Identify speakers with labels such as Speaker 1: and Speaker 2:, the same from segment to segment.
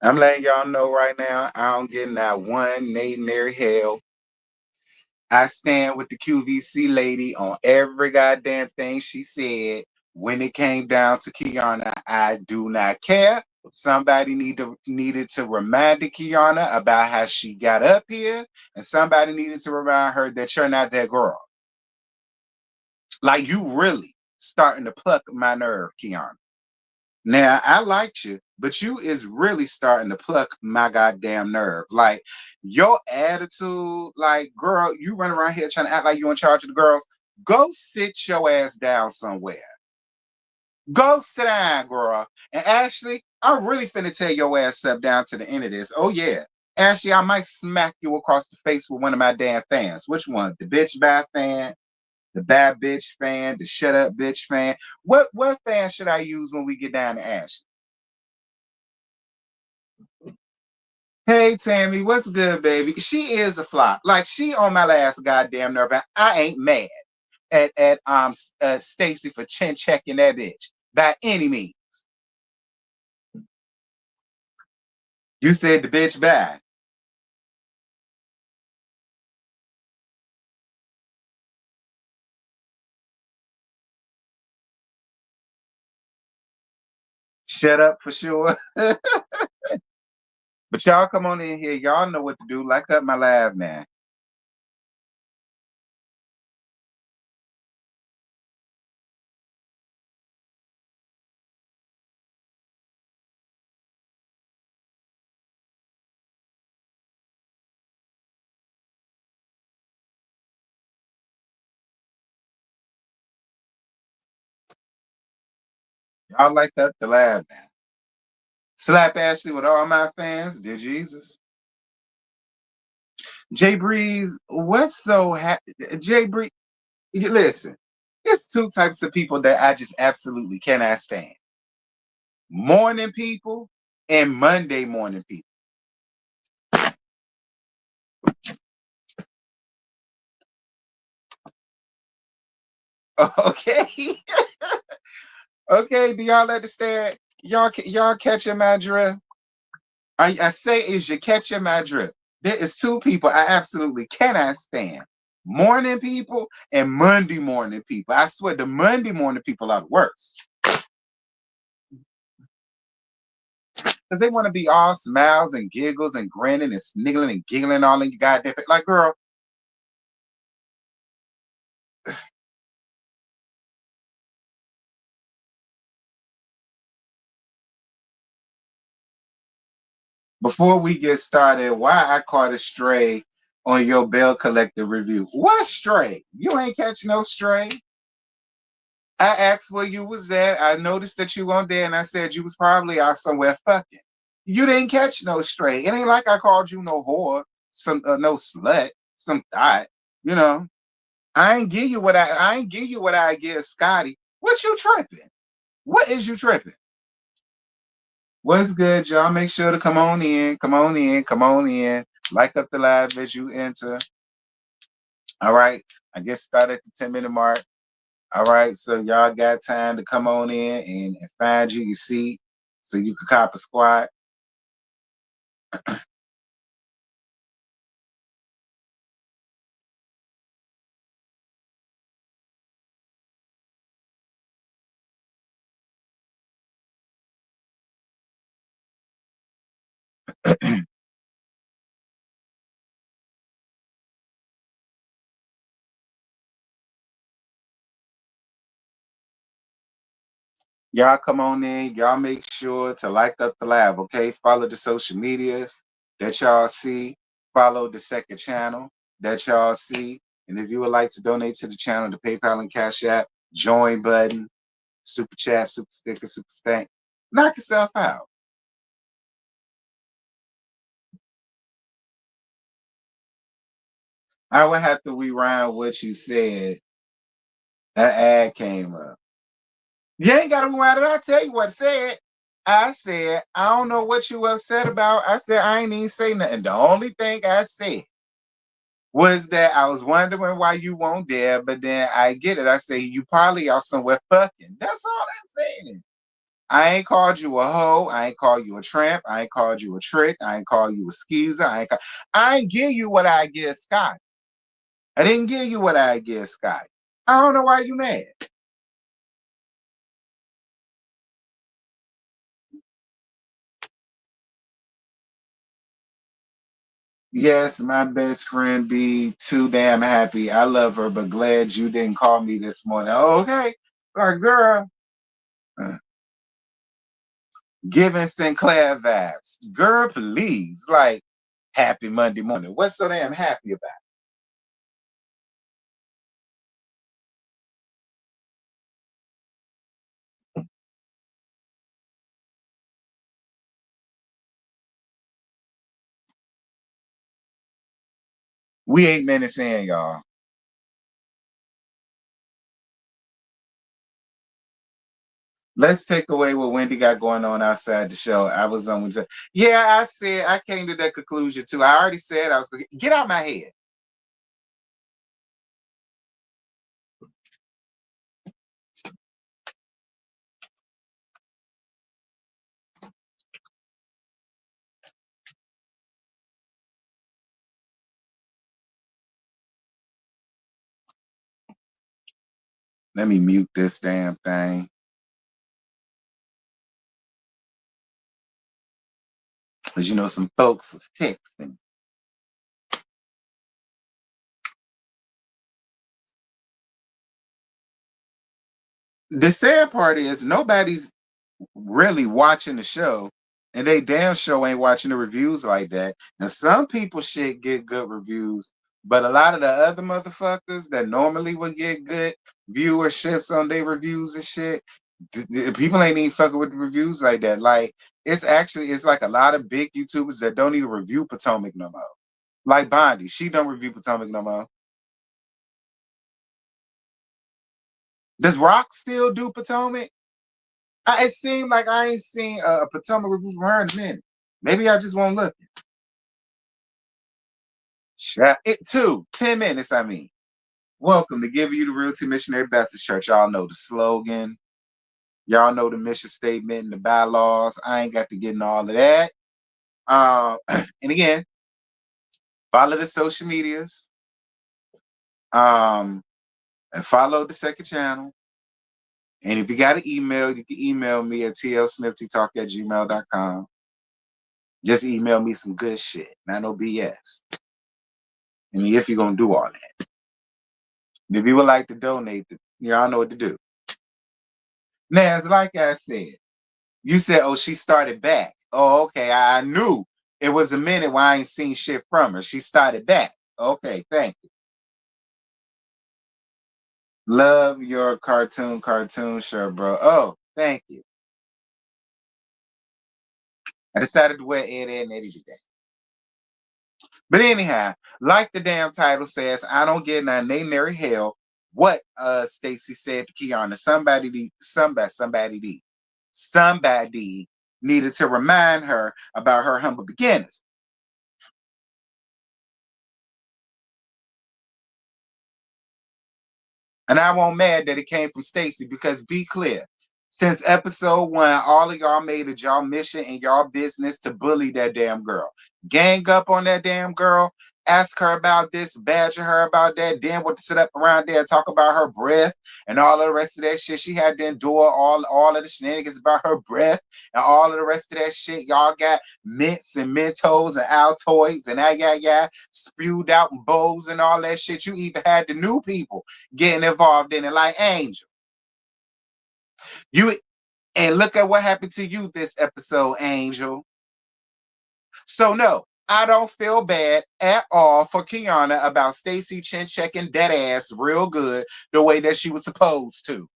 Speaker 1: I'm letting y'all know right now, I don't get not one Nary hell. I stand with the QVC lady on every goddamn thing she said. When it came down to Kiana, I do not care. Somebody needed to remind Kiana about how she got up here, and somebody needed to remind her that you're not that girl. Like, you really starting to pluck my nerve, Kiana. Now, I liked you, but you is really starting to pluck my goddamn nerve. Like, your attitude, like, girl, you run around here trying to act like you in charge of the girls. Go sit your ass down somewhere. Go sit down, girl. And Ashley, I'm really finna tear your ass up down to the end of this. Oh, yeah. Ashley, I might smack you across the face with one of my damn fans. Which one? The bitch bad fan? The bad bitch fan? The shut up bitch fan? What fan should I use when we get down to Ashley? Hey Tammy, what's good, baby? She is a flop. Like, she on my last goddamn nerve. And I ain't mad at Stacy for chin checking that bitch by any means. You said the bitch bad. Shut up for sure. But y'all come on in here. Y'all know what to do. Like up my live, man. Y'all like up the live, man. Slap Ashley with all my fans. Dear Jesus. Jay Breeze, what's so happy? Jay Breeze, listen, there's two types of people that I just absolutely cannot stand. Morning people and Monday morning people. Okay. Okay, do y'all understand? Y'all catching my drift? I say is you catching my drift. There is two people I absolutely cannot stand. Morning people and Monday morning people. I swear the Monday morning people are the worst. Because they want to be all smiles and giggles and grinning and sniggling and giggling all in your goddamn face. Like, girl, before we get started, why I caught a stray on your Bell Collector review? What stray? You ain't catching no stray. I asked where you was at. I noticed that you on there, and I said you was probably out somewhere fucking. You didn't catch no stray. It ain't like I called you no whore, some no slut, some thought. You know, I ain't give you what I give Scotty. What you tripping? What is you tripping? What's good, y'all? Make sure to come on in, come on in, come on in. Like up the live as you enter. All right. I guess start at the 10-minute mark. All right. So y'all got time to come on in and find you your seat so you can cop a squat. Y'all come on in. Y'all make sure to like up the live, okay? Follow the social medias that y'all see. Follow the second channel that y'all see. And if you would like to donate to the channel, the PayPal and Cash App, join button, super chat, super sticker, super stank. Knock yourself out. I would have to rewind what you said. That ad came up. You ain't got to rewind it. I'll tell you what I said. I said, I don't know what you upset about. I said, I ain't even say nothing. The only thing I said was that I was wondering why you weren't there, but then I get it. I say, you probably are somewhere fucking. That's all I'm saying. I ain't called you a hoe. I ain't called you a tramp. I ain't called you a trick. I ain't called you a skeezer. I ain't give you what I give Scott. I didn't give you what I give Scott. I don't know why you mad. Yes, my best friend be too damn happy. I love her, but glad you didn't call me this morning. Oh, okay. Like, girl, uh, giving Sinclair vibes. Girl, please. Like, happy Monday morning. What's so damn happy about? We 8 minutes in, y'all. Let's take away what Wendy got going on outside the show. I was on with yeah, I said I came to that conclusion too. I already said I was gonna get out my head. Let me mute this damn thing. Because you know some folks was texting. The sad part is nobody's really watching the show, and they damn show ain't watching the reviews like that. Now some people shit get good reviews, but a lot of the other motherfuckers that normally would get good viewerships on their reviews and shit, people ain't even fucking with the reviews like that. Like it's like a lot of big YouTubers that don't even review Potomac no more. Like Bondi, she don't review Potomac no more. Does Rock still do Potomac? It seemed like I ain't seen a Potomac review from her in a minute. Maybe I just won't look. It too. 10 minutes, I mean. Welcome to Give You the Realty Missionary Baptist Church. Y'all know the slogan. Y'all know the mission statement and the bylaws. I ain't got to get into all of that. And again, follow the social medias. And follow the second channel. And if you got an email, you can email me at tlsmithteatalk@gmail.com. Just email me some good shit, not no BS. And if you're going to do all that. And if you would like to donate, y'all know what to do. Now, it's like I said, you said, oh, she started back. Oh, okay. I knew it was a minute where I ain't seen shit from her. She started back. Okay, thank you. Love your cartoon shirt, bro. Oh, thank you. I decided to wear Ed, Ed, and Eddie today. But anyhow, like the damn title says, I don't get none. They marry hell. What Stacy said to Kiana. Somebody needed to remind her about her humble beginnings. And I won't mad that it came from Stacy because be clear, since episode 1, all of y'all made it y'all mission and y'all business to bully that damn girl. Gang up on that damn girl, ask her about this, badger her about that, then what to sit up around there and talk about her breath and all of the rest of that shit. She had to endure all of the shenanigans about her breath and all of the rest of that shit. Y'all got mints and Mentos and Altoids and spewed out in bowls and all that shit. You even had the new people getting involved in it, like Angel. You and look at what happened to you this episode, Angel. So no, I don't feel bad at all for Kiana about Stacy chin checking that ass real good the way that she was supposed to.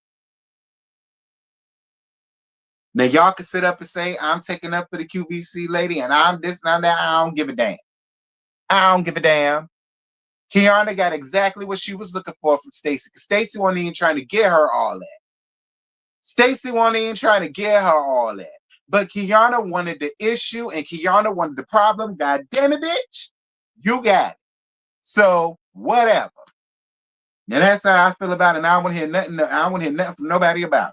Speaker 1: Now y'all can sit up and say I'm taking up for the QVC lady and I'm this and I'm that. I don't give a damn. I don't give a damn. Kiana got exactly what she was looking for from Stacy. Stacy wasn't even trying to get her all that. Stacy wasn't even trying to get her all that. But Kiana wanted the issue and Kiana wanted the problem. God damn it, bitch. You got it. So whatever. Now that's how I feel about it. And I don't want to hear nothing. I don't want to hear nothing from nobody about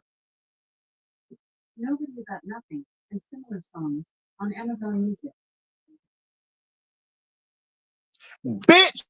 Speaker 1: it. Nobody Got Nothing and similar songs on Amazon Music. Bitch!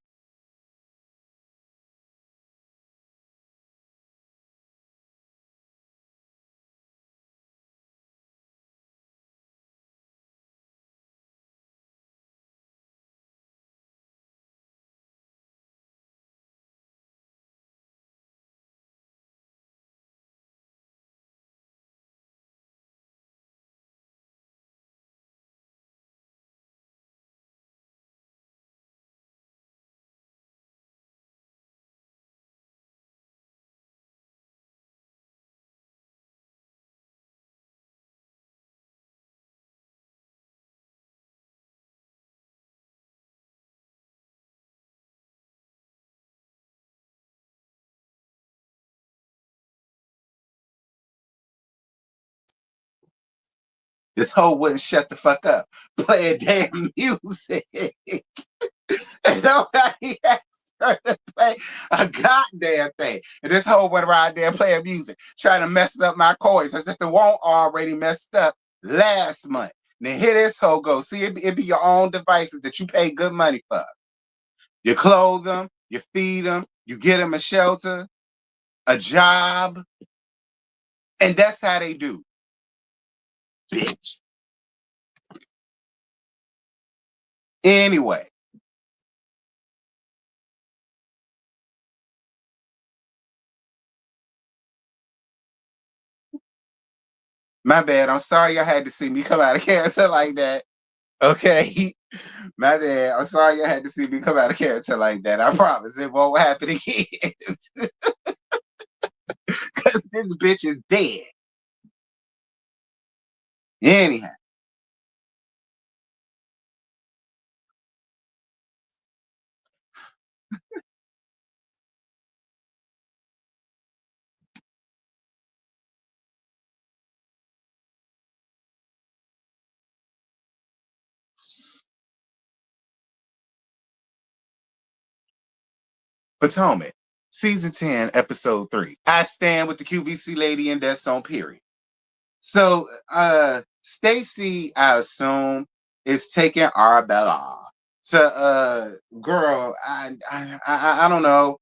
Speaker 1: This hoe wouldn't shut the fuck up. Play a damn music. And nobody asked her to play a goddamn thing. And this hoe went around there playing music, trying to mess up my coins as if it won't already messed up last month. Now here this hoe go. See, it be your own devices that you pay good money for. You clothe them, you feed them, you get them a shelter, a job, and that's how they do. Bitch. Anyway. My bad. I'm sorry y'all had to see me come out of character like that. Okay. My bad. I'm sorry y'all had to see me come out of character like that. I promise it won't happen again. Because this bitch is dead. Anyhow. Potomac, season 10, episode 3. I stand with the QVC lady and that's on period. So Stacy, I assume, is taking Arbella to girl, I don't know.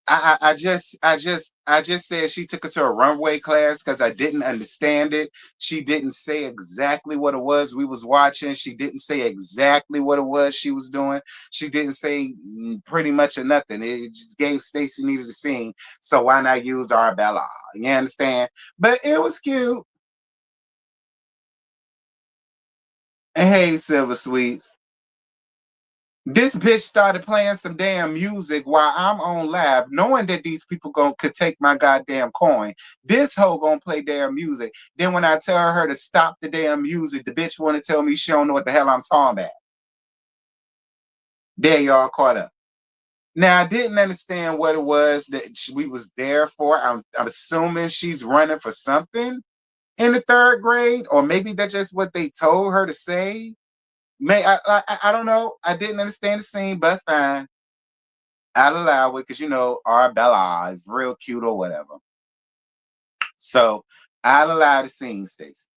Speaker 1: I just said she took her to a runway class because I didn't understand it. She didn't say exactly what it was we was watching. She didn't say exactly what it was she was doing. She didn't say pretty much or nothing. It just gave Stacey needed to sing. So why not use Arbella? You understand? But it was cute. And hey, Silver Sweets. This bitch started playing some damn music while I'm on live, knowing that these people could take my goddamn coin. This hoe gonna play damn music. Then when I tell her to stop the damn music, the bitch wanna tell me she don't know what the hell I'm talking about. There y'all caught up. Now I didn't understand what it was that we was there for. I'm assuming she's running for something in the third grade, or maybe that's just what they told her to say. I don't know. I didn't understand the scene, but fine. I'll allow it because Arbella is real cute or whatever. So I'll allow the scene, Stacey.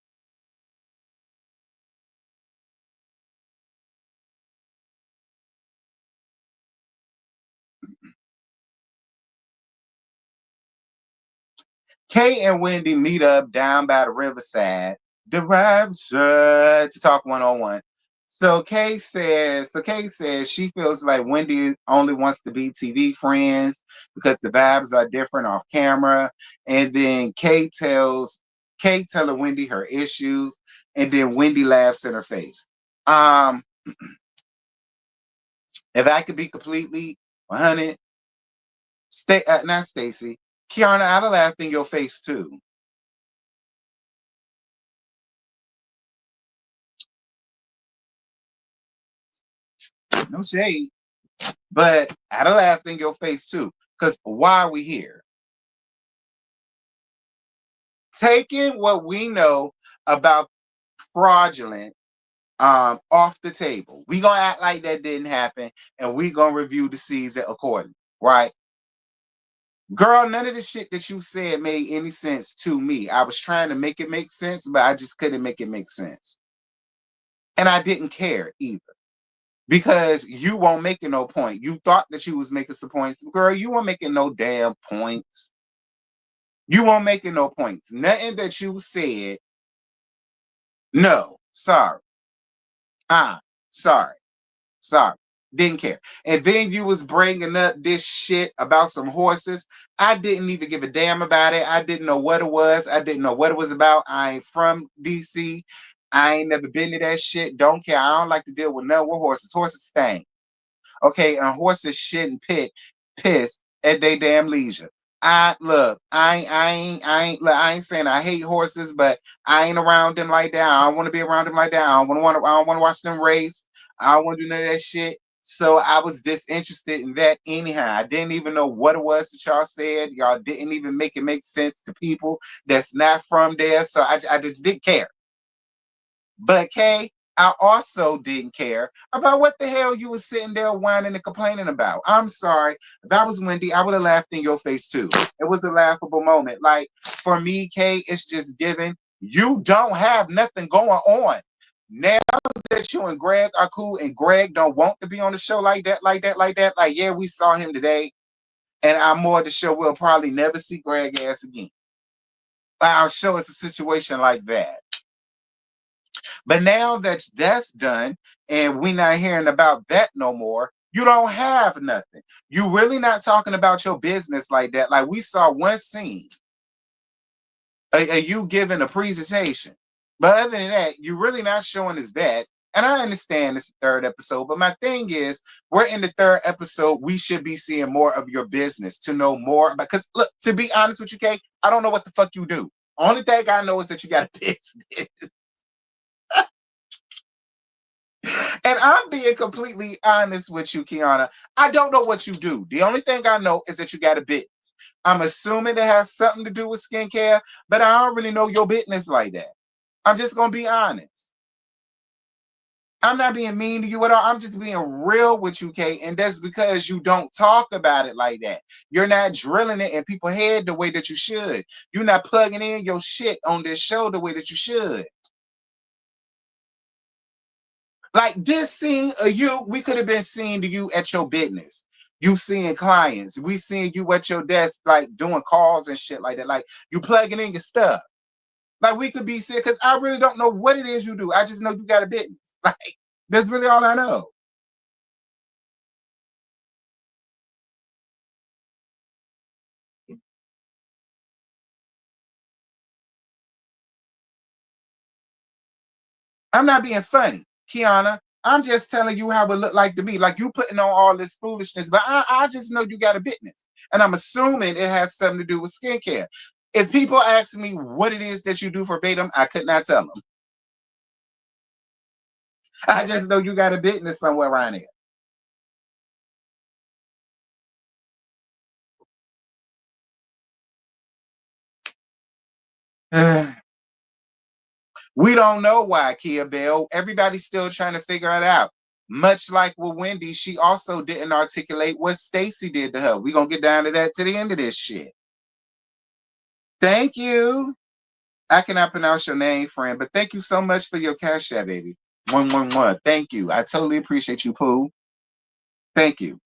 Speaker 1: Kay and Wendy meet up down by the riverside, to talk one-on-one. So Kay says she feels like Wendy only wants to be TV friends because the vibes are different off camera. And then Kay telling Wendy her issues, and then Wendy laughs in her face. Um, if I could be completely 100, not Stacy, Kiana, I'd have laughed in your face too. No shade. But I'd have laughed in your face too. Because why are we here? Taking what we know about fraudulent off the table. We gonna act like that didn't happen, and we gonna review the season accordingly, right? Girl, none of the shit that you said made any sense to me. I was trying to make it make sense, but I just couldn't make it make sense. And I didn't care either. Because you won't make it no point. You thought that you was making some points. Girl, you weren't making no damn points. You won't make it no points. Nothing that you said. No, sorry. Sorry. Sorry. Didn't care. And then you was bringing up this shit about some horses. I didn't even give a damn about it. I didn't know what it was. I didn't know what it was about. I ain't from DC. I ain't never been to that shit. Don't care. I don't like to deal with no horses. Horses stink. Okay, and horses shit and piss at their damn leisure. I ain't saying I hate horses, but I ain't around them like that. I don't want to be around them like that. I don't want to watch them race. I don't want to do none of that shit. So I was disinterested in that anyhow. I didn't even know what it was that y'all said. Y'all didn't even make it make sense to people that's not from there. So I just didn't care. But Kay, I also didn't care about what the hell you were sitting there whining and complaining about. I'm sorry. If I was Wendy, I would have laughed in your face too. It was a laughable moment. Like for me, Kay, it's just given. You don't have nothing going on. Now that you and Greg are cool and Greg don't want to be on the show like that, like yeah, we saw him today. And I'm more the show we'll probably never see Greg ass again. Our show is a situation like that. But now that that's done and we're not hearing about that no more, you don't have nothing. You really not talking about your business like that. Like we saw one scene, you giving a presentation. But other than that, you're really not showing us that. And I understand it's the third episode, but my thing is, we're in the third episode. We should be seeing more of your business to know more. Because look, to be honest with you, Kay, I don't know what the fuck you do. Only thing I know is that you got a business. And I'm being completely honest with you, Kiana. I don't know what you do. The only thing I know is that you got a business. I'm assuming it has something to do with skincare, but I don't really know your business like that. I'm just going to be honest. I'm not being mean to you at all. I'm just being real with you, Kate. And that's because you don't talk about it like that. You're not drilling it in people's head the way that you should. You're not plugging in your shit on this show the way that you should. Like this scene of you, we could have been seeing to you at your business. You seeing clients. We seeing you at your desk, like doing calls and shit like that. Like you plugging in your stuff. Like we could be seeing, because I really don't know what it is you do. I just know you got a business. Like that's really all I know. I'm not being funny, Kiana. I'm just telling you how it looked like to me. Like you putting on all this foolishness, but I just know you got a business. And I'm assuming it has something to do with skincare. If people ask me what it is that you do verbatim, I could not tell them. I just know you got a business somewhere around here. We don't know why, Kia Bell. Everybody's still trying to figure it out. Much like with Wendy, she also didn't articulate what Stacy did to her. We're going to get down to that to the end of this shit. Thank you. I cannot pronounce your name, friend, but thank you so much for your cash app, baby. 111. Thank you. I totally appreciate you, Pooh. Thank you.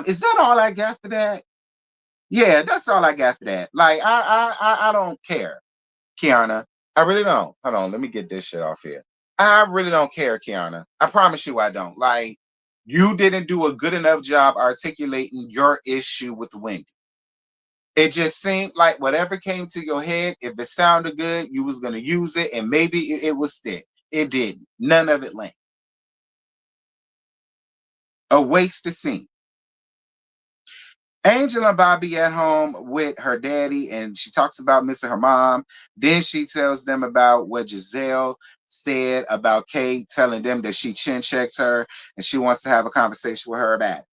Speaker 1: Is that all I got for that? Yeah, that's all I got for that. Like, I don't care, Kiana. I really don't. Hold on, let me get this shit off here. I really don't care, Kiana. I promise you I don't. Like, you didn't do a good enough job articulating your issue with Wendy. It just seemed like whatever came to your head, if it sounded good, you was gonna use it, and maybe it would stick. It didn't. None of it landed. A wasted scene. Angel and Bobby at home with her daddy, and she talks about missing her mom. Then she tells them about what Giselle said about Kate, telling them that she chin checked her and she wants to have a conversation with her about it.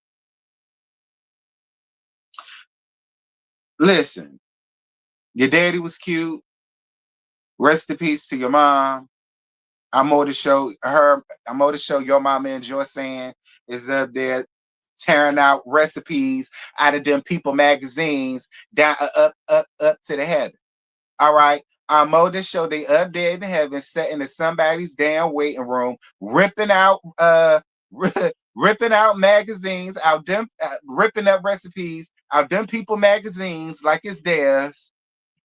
Speaker 1: Listen, your daddy was cute. Rest in peace to your mom. I'm more to show her. I'm more to show your mama and Joy saying is up there tearing out recipes out of them people magazines down up to the heaven. All right. Mo this show they up there in heaven, sitting in somebody's damn waiting room, ripping out ripping out magazines, out them ripping up recipes, out them people magazines like it's theirs,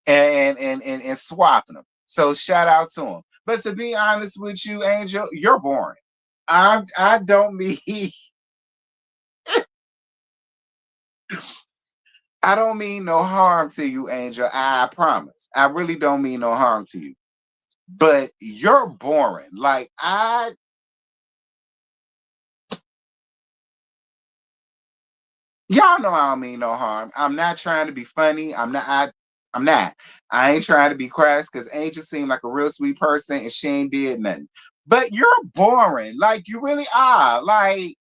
Speaker 1: and swapping them. So shout out to them. But to be honest with you, Angel, you're boring. I don't mean I don't mean no harm to you, Angel. I promise. I really don't mean no harm to you. But you're boring. Like y'all know I don't mean no harm. I'm not trying to be funny. I'm not. I ain't trying to be crass because Angel seemed like a real sweet person and she ain't did nothing. But you're boring. Like you really are. Like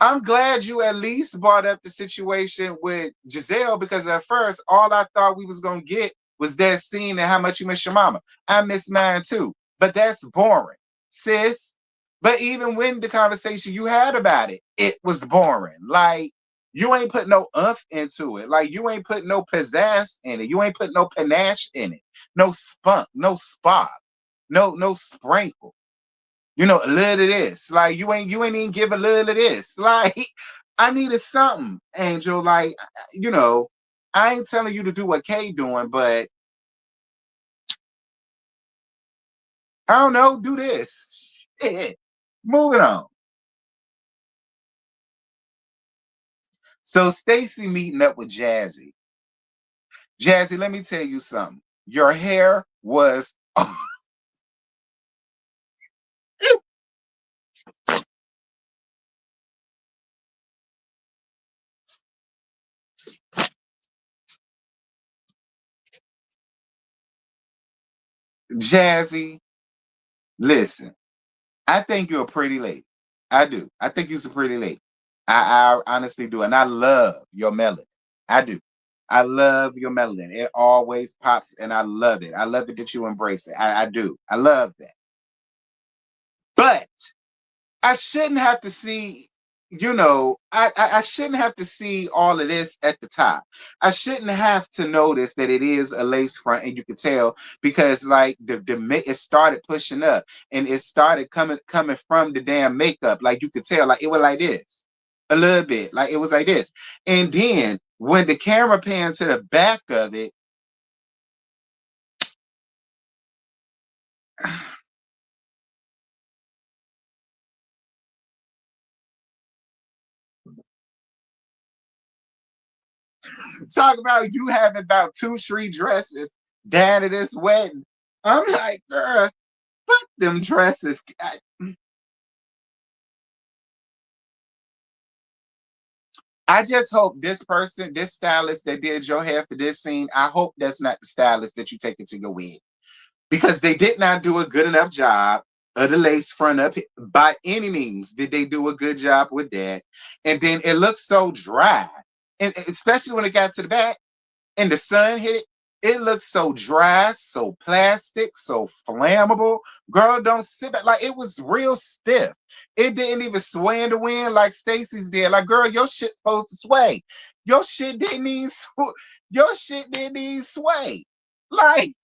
Speaker 1: I'm glad you at least brought up the situation with Giselle because at first all I thought we was gonna get was that scene and how much you miss your mama. I miss mine too, but that's boring, sis. But even when the conversation you had about it, it was boring. Like you ain't put no umph into it. Like you ain't put no pizzazz in it. You ain't put no panache in it. No spunk, no spark, no sprinkle. You know, a little of this. Like you ain't even give a little of this. Like I needed something, Angel. Like, you know, I ain't telling you to do what Kay doing, but I don't know, do this. Shit. Moving on. So Stacy meeting up with Jazzy. Jazzy, let me tell you something. Your hair was Jazzy. Listen. I think you're a pretty lady. I do. I think you're a pretty lady. I honestly do. And I love your melanin. I do. I love your melanin. It always pops and I love it. I love it that you embrace it. I do. I love that. But I shouldn't have to see, I shouldn't have to see all of this at the top. I shouldn't have to notice that it is a lace front, and you could tell because like it started pushing up, and it started coming from the damn makeup. Like you could tell, like it was like this a little bit, like it was like this, and then when the camera panned to the back of it. Talk about you having about 2 3 dresses down to this wedding. I'm like, girl, put them dresses. I just hope this person, this stylist that did your hair for this scene, I hope that's not the stylist that you take it to your wedding. Because they did not do a good enough job of the lace front up by any means. Did they do a good job with that? And then it looks so dry. And especially when it got to the back and the sun hit it, it looks so dry, so plastic, so flammable. Girl, don't sit back. Like it was real stiff. It didn't even sway in the wind like Stacy's did. Like, girl, your shit's supposed to sway. Your shit didn't even your shit didn't even sway. Like,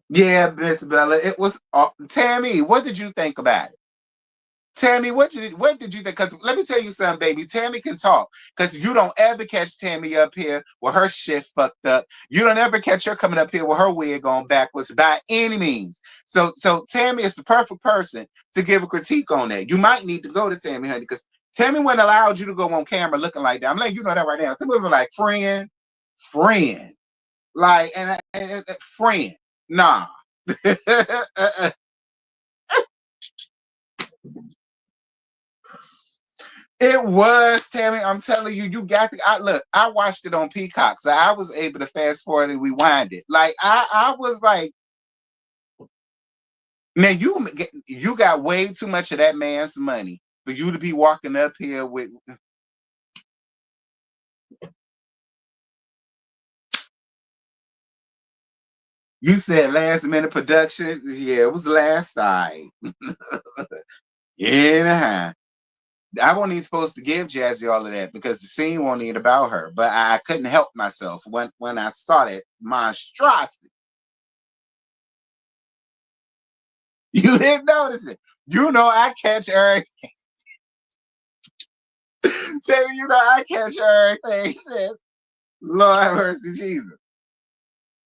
Speaker 1: yeah, Miss Bella. It was Tammy. What did you think about it? Tammy, what did you think? Because let me tell you something, baby. Tammy can talk. Because you don't ever catch Tammy up here with her shit fucked up. You don't ever catch her coming up here with her wig on backwards by any means. So Tammy is the perfect person to give a critique on that. You might need to go to Tammy, honey, because Tammy wouldn't allow you to go on camera looking like that. I'm letting you know that right now. Tammy would be like, friend, like, and friend, nah. It was, Tammy. I'm telling you, you got the. Look. I watched it on Peacock, so I was able to fast forward and rewind it. Like I was like, man, you got way too much of that man's money for you to be walking up here with. You said last minute production. Yeah, it was last night. Anyhow, I wasn't even supposed to give Jazzy all of that because the scene wasn't even about her. But I couldn't help myself when I saw that monstrosity. You didn't notice it. You know I catch everything. Tell me, you know I catch everything. Says Lord have mercy, Jesus.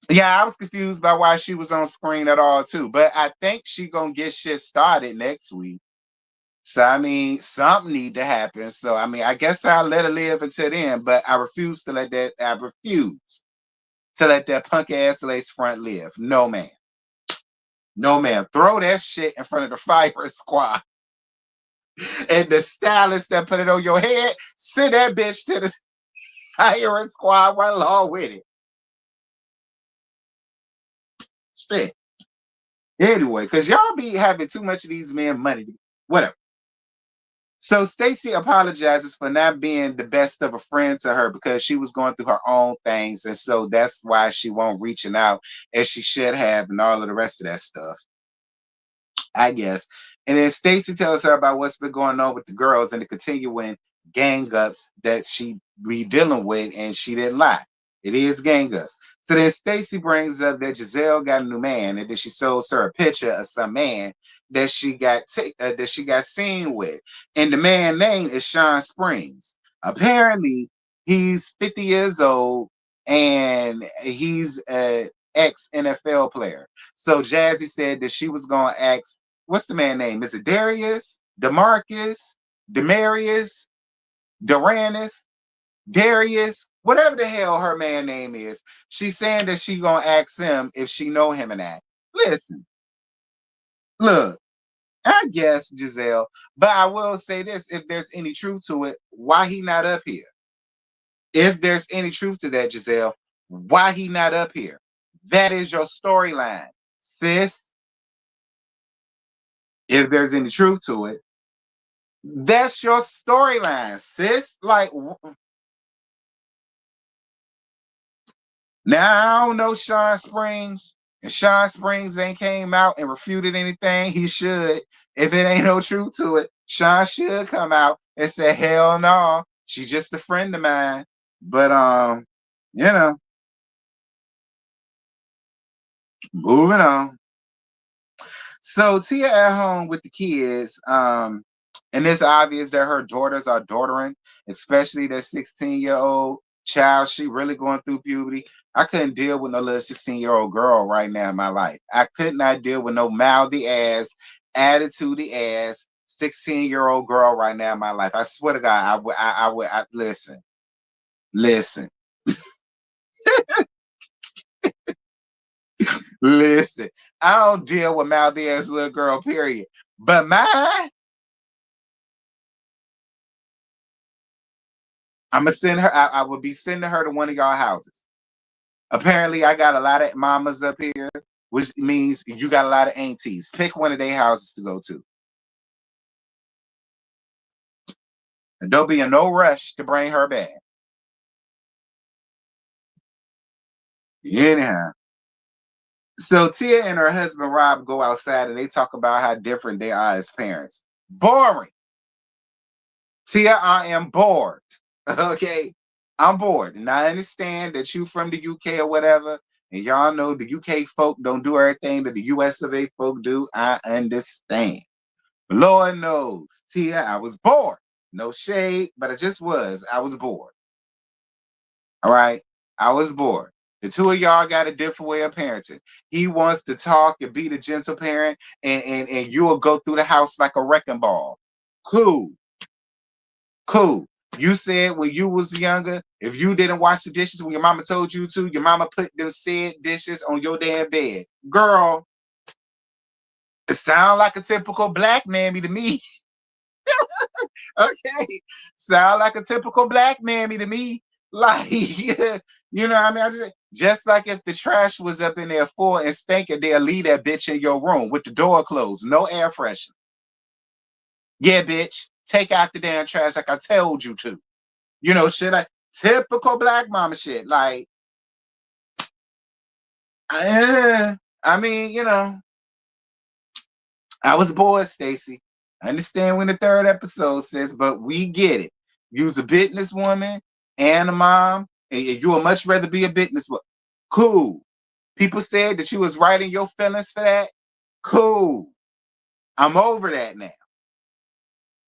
Speaker 1: Yeah, I was confused by why she was on screen at all too. But I think she gonna get shit started next week. So I mean, something need to happen. So I mean, I guess I'll let her live until then. But I refuse to let that. I refuse to let that punk ass lace front live. No man, no man. Throw that shit in front of the fire squad and the stylist that put it on your head. Send that bitch to the fire squad right along with it. Shit. Anyway, because y'all be having too much of these men money. Whatever. So Stacy apologizes for not being the best of a friend to her because she was going through her own things, and so that's why she won't reaching out as she should have, and all of the rest of that stuff, I guess. And then Stacy tells her about what's been going on with the girls and the continuing gang ups that she be dealing with, and she didn't lie. It is gang ups. So then Stacy brings up that Giselle got a new man, and then she shows her a picture of some man that she got seen with, and the man name is Sean Springs. Apparently, he's 50 years old, and he's an ex NFL player. So Jazzy said that she was going to ask, what's the man name? Is it Darius, Demarcus, Demarius, Duranis, Darius, whatever the hell her man name is? She's saying that she gonna ask him if she know him and that. Listen, look, I guess Giselle, but I will say this: if there's any truth to it, why he not up here? If there's any truth to that, Giselle, why he not up here? That is your storyline, sis. If there's any truth to it, that's your storyline, sis. Like, now I don't know Sean Springs, and Sean Springs ain't came out and refuted anything. He should. If it ain't no truth to it, Sean should come out and say, hell no, she's just a friend of mine. But you know, moving on. So Tia at home with the kids, and it's obvious that her daughters are daughtering, especially that 16-year-old child. She really going through puberty. I couldn't deal with no little 16-year-old girl right now in my life. I could not deal with no mouthy ass, attitudey ass 16-year-old girl right now in my life. I swear to God, I listen, listen, listen. I don't deal with mouthy ass little girl, period. But mine, I'm gonna send her. I will be sending her to one of y'all houses. Apparently, I got a lot of mamas up here, which means you got a lot of aunties. Pick one of their houses to go to, and don't be in no rush to bring her back. Anyhow, so Tia and her husband Rob go outside and they talk about how different they are as parents. Boring. Tia, I am bored. Okay, I'm bored, and I understand that you from the UK or whatever, and y'all know the UK folk don't do everything that the US of A folk do. I understand. Lord knows, Tia, I was bored. No shade, but I just was. I was bored. All right. I was bored. The two of y'all got a different way of parenting. He wants to talk and be the gentle parent, and you will go through the house like a wrecking ball. Cool. Cool. You said when you was younger, if you didn't wash the dishes when your mama told you to, your mama put them said dishes on your damn bed. Girl, it sound like a typical black mammy to me. Okay. Sound like a typical black mammy to me. Like, you know what I mean? Just like if the trash was up in there full and stinking, they'll leave that bitch in your room with the door closed, no air freshener. Yeah, bitch, take out the damn trash like I told you to. You know, shit like typical black mama shit. Like, I mean, I was bored, Stacy. I understand when the third episode says, but we get it. You's a businesswoman and a mom, and you would much rather be a businesswoman. Cool. People said that you was right in your feelings for that. Cool. I'm over that now.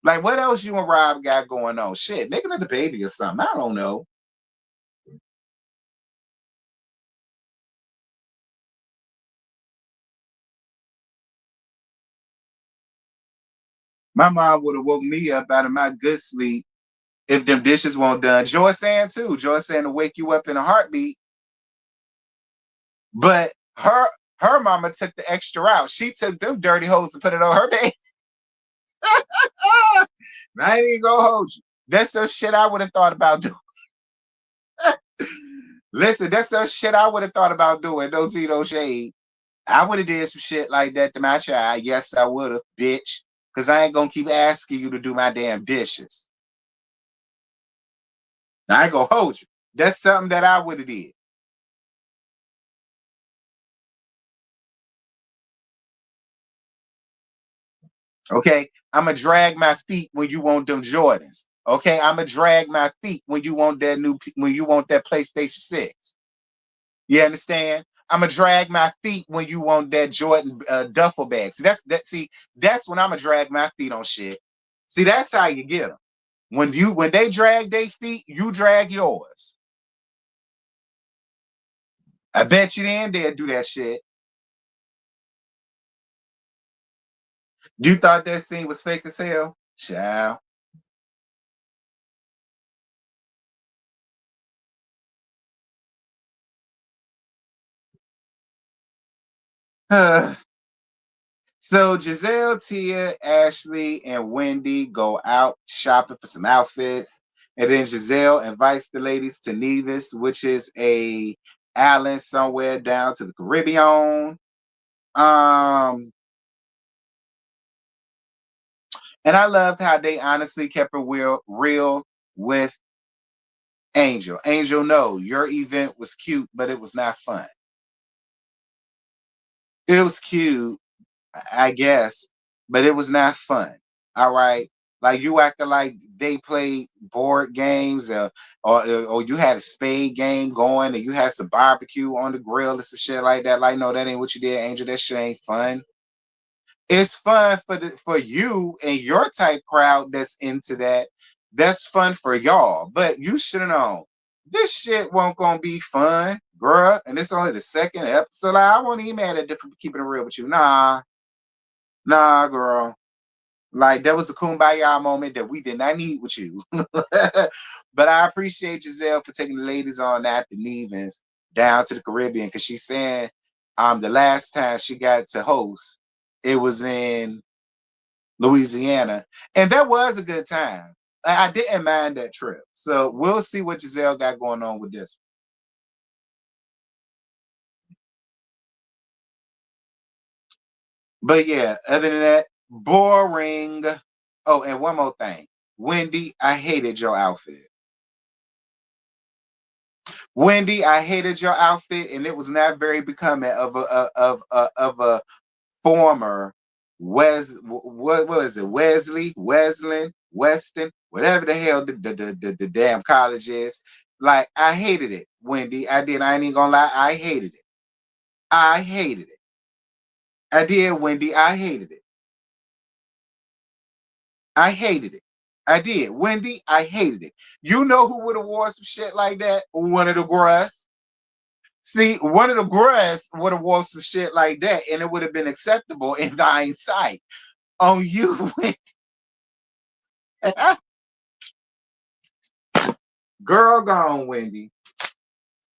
Speaker 1: Like, what else you and Rob got going on? Shit, make another baby or something. I don't know. My mom would have woke me up out of my good sleep if them dishes weren't done. Joy saying too. Joy saying to wake you up in a heartbeat. But her mama took the extra out. She took them dirty hoes and put it on her baby. I ain't even gonna hold you. That's some shit I would have thought about doing. Listen, that's some shit I would have thought about doing. Don't see no shade. I would have did some shit like that to my child. Yes, I would have, bitch. Cause I ain't gonna keep asking you to do my damn dishes. I ain't gonna hold you. That's something that I would have did. Okay, I'ma drag my feet when you want them Jordans. Okay, I'ma drag my feet when you want that PlayStation 6. You understand? I'ma drag my feet when you want that Jordan duffel bag. See, that's when I'ma drag my feet on shit. See, that's how you get them. When they drag their feet, you drag yours. I bet you then they'll do that shit. You thought that scene was fake as hell? Child. So Giselle, Tia, Ashley, and Wendy go out shopping for some outfits. And then Giselle invites the ladies to Nevis, which is a island somewhere down to the Caribbean. Um, and I loved how they honestly kept it real with Angel. Angel, no, your event was cute, but it was not fun. It was cute, I guess, but it was not fun. All right. Like you acting like they played board games or you had a spade game going and you had some barbecue on the grill or some shit like that. Like, no, that ain't what you did, Angel. That shit ain't fun. It's fun for you and your type crowd that's into that. That's fun for y'all. But you should have known this shit won't gonna be fun, bruh. And it's only the second episode. Like, I won't even mad at it for keeping it real with you. Nah, girl. Like that was a kumbaya moment that we did not need with you. But I appreciate Giselle for taking the ladies on that the Nevens down to the Caribbean because she's saying the last time she got to host, it was in Louisiana. And that was a good time. I didn't mind that trip. So we'll see what Giselle got going on with this. But yeah, other than that, boring. Oh, and one more thing. Wendy, I hated your outfit. Wendy, I hated your outfit, and it was not very becoming of a former what was it? Weston, whatever the hell the damn college is. Like I hated it, Wendy. I did. I ain't even gonna lie. I hated it. I hated it. I did, Wendy. I hated it. I hated it. I did, Wendy. I hated it. You know who would have wore some shit like that? One of the girls. See, one of the girls would have wore some shit like that, and it would have been acceptable in thine sight. On you, girl, gone, Wendy.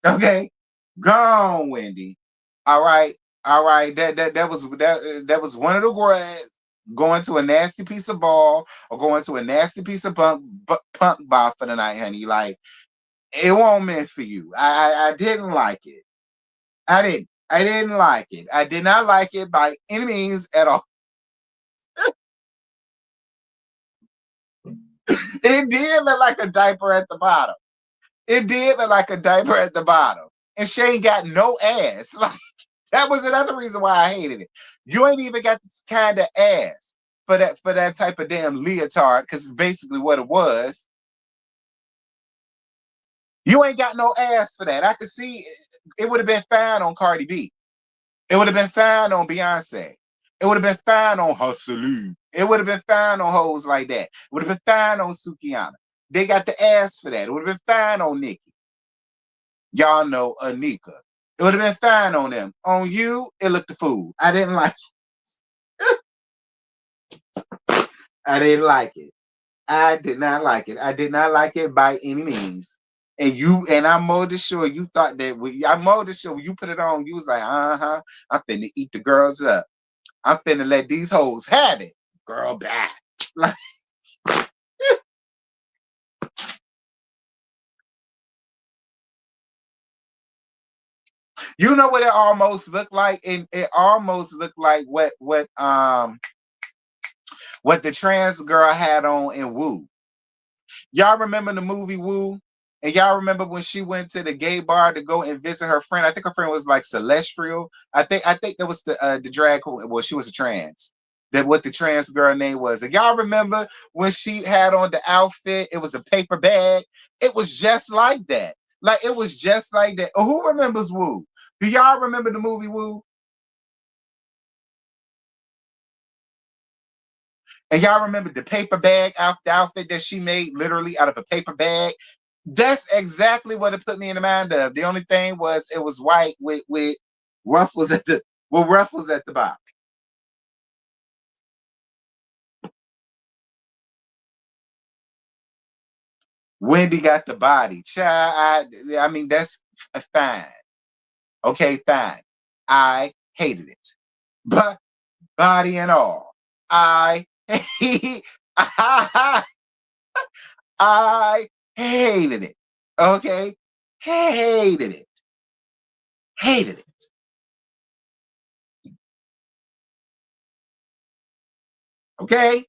Speaker 1: Okay, gone, Wendy. All right, all right. That was one of the girls going to a nasty piece of ball or going to a nasty piece of punk bar for the night, honey. Like it wasn't meant for you. I didn't like it. I didn't like it. I did not like it by any means at all. It did look like a diaper at the bottom. It did look like a diaper at the bottom. And she ain't got no ass. That was another reason why I hated it. You ain't even got this kind of ass for that type of damn leotard, because it's basically what it was. You ain't got no ass for that. I could see it would have been fine on Cardi B. It would have been fine on Beyonce. It would have been fine on Hustle. It would have been fine on hoes like that. It would have been fine on Sukihana. They got the ass for that. It would have been fine on Nicki. Y'all know Anika. It would have been fine on them. On you, it looked a fool. I didn't like it. I didn't like it. I did not like it. I did not like it by any means. And I'm more than sure you thought that I'm more than sure when you put it on, you was like, I'm finna eat the girls up. I'm finna let these hoes have it. Girl back. Like, you know what it almost looked like? And it almost looked like what the trans girl had on in Woo. Y'all remember the movie Woo? And y'all remember when she went to the gay bar to go and visit her friend? I think her friend was like Celestial. I think that was the drag queen. Well, she was a trans. That what the trans girl name was. And y'all remember when she had on the outfit? It was a paper bag. It was just like that. Like it was just like that. Who remembers Woo? Do y'all remember the movie Woo? And y'all remember the paper bag outfit that she made literally out of a paper bag? That's exactly what it put me in the mind of. The only thing was it was white with ruffles at the ruffles at the bottom. Wendy got the body. Child, I mean that's fine. Okay, fine. I hated it. But body and all. I I, I hated it. Okay? Hated it. Hated it. Okay?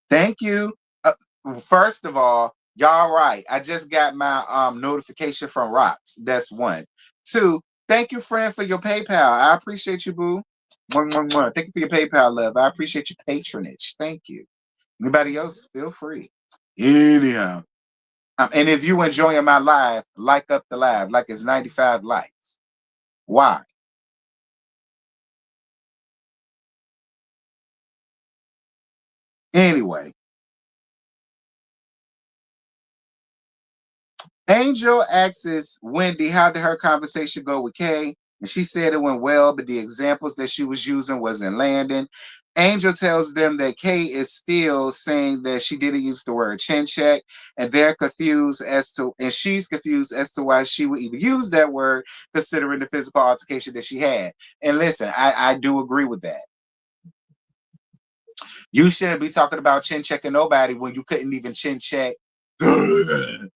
Speaker 1: Thank you. First of all, y'all right. I just got my notification from Rocks. That's one. Two, thank you, friend, for your PayPal. I appreciate you, boo. Mwah, mwah, mwah. Thank you for your PayPal, love. I appreciate your patronage. Thank you. Anybody else, feel free. Anyhow. And if you enjoying my live, like up the live, like it's 95 likes. Why? Anyway, Angel asks Wendy, how did her conversation go with Kay? And she said it went well, but the examples that she was using wasn't landing. Angel tells them that Kay is still saying that she didn't use the word chin check, and she's confused as to why she would even use that word, considering the physical altercation that she had. And listen, I do agree with that. You shouldn't be talking about chin checking nobody when you couldn't even chin check when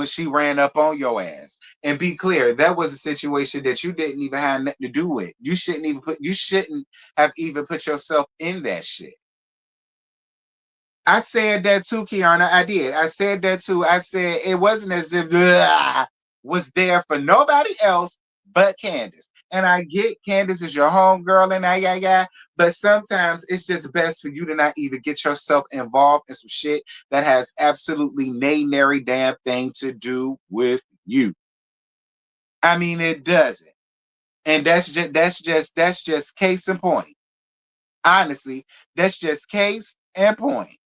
Speaker 1: she ran up on your ass. And be clear, that was a situation that you didn't even have nothing to do with. You shouldn't have even put yourself in that shit. I said that too, Kiana. I did. I said that too. I said it wasn't as if was there for nobody else but Candace. And I get Candace is your home girl and yeah. But sometimes it's just best for you to not even get yourself involved in some shit that has absolutely nary damn thing to do with you. I mean, it doesn't. And that's just case in point. Honestly, that's just case and point.